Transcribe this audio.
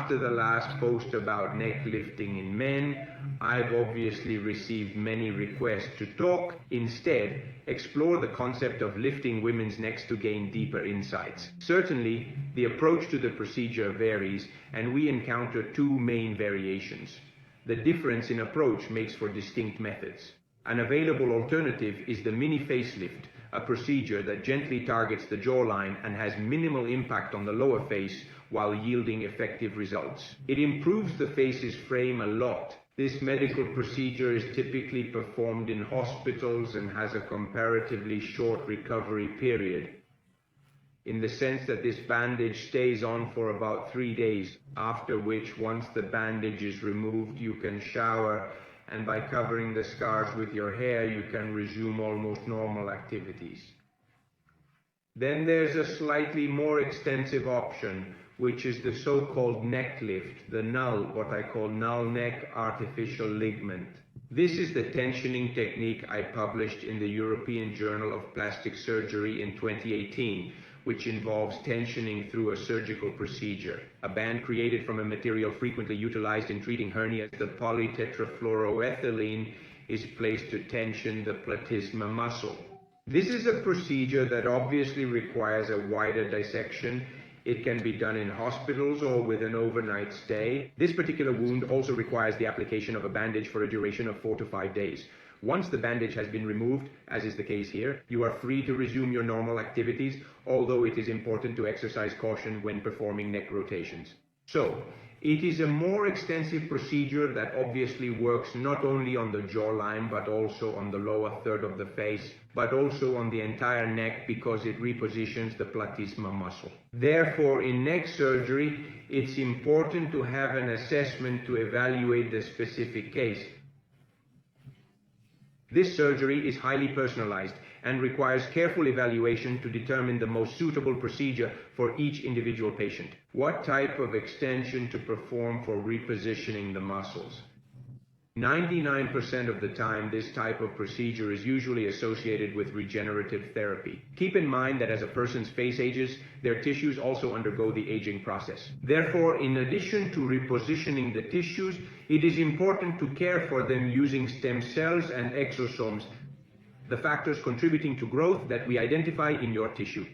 After the last post about neck lifting in men, I've obviously received many requests to talk. Instead, explore the concept of lifting women's necks to gain deeper insights. Certainly, the approach to the procedure varies, and we encounter two main variations. The difference in approach makes for distinct methods. An available alternative is the mini facelift, a procedure that gently targets the jawline and has minimal impact on the lower face while yielding effective results. It improves the face's frame a lot. This medical procedure is typically performed in hospitals and has a comparatively short recovery period, in the sense that this bandage stays on for about 3 days, after which, once the bandage is removed, you can shower, and by covering the scars with your hair, you can resume almost normal activities. Then there's a slightly more extensive option, which is the so-called neck lift, the NAL, what I call NAL neck artificial ligament. This is the tensioning technique I published in the European Journal of Plastic Surgery in 2018, which involves tensioning through a surgical procedure. A band created from a material frequently utilized in treating hernias, the polytetrafluoroethylene, is placed to tension the platysma muscle. This is a procedure that obviously requires a wider dissection. It can be done in hospitals or with an overnight stay. This particular wound also requires the application of a bandage for a duration of 4 to 5 days. Once the bandage has been removed, as is the case here, you are free to resume your normal activities, although it is important to exercise caution when performing neck rotations. So, it is a more extensive procedure that obviously works not only on the jawline but also on the lower third of the face, but also on the entire neck because it repositions the platysma muscle. Therefore, in neck surgery, it's important to have an assessment to evaluate the specific case. This surgery is highly personalized and requires careful evaluation to determine the most suitable procedure for each individual patient. What type of extension to perform for repositioning the muscles? 99% of the time, this type of procedure is usually associated with regenerative therapy. Keep in mind that as a person's face ages, their tissues also undergo the aging process. Therefore, in addition to repositioning the tissues, it is important to care for them using stem cells and exosomes, the factors contributing to growth that we identify in your tissue.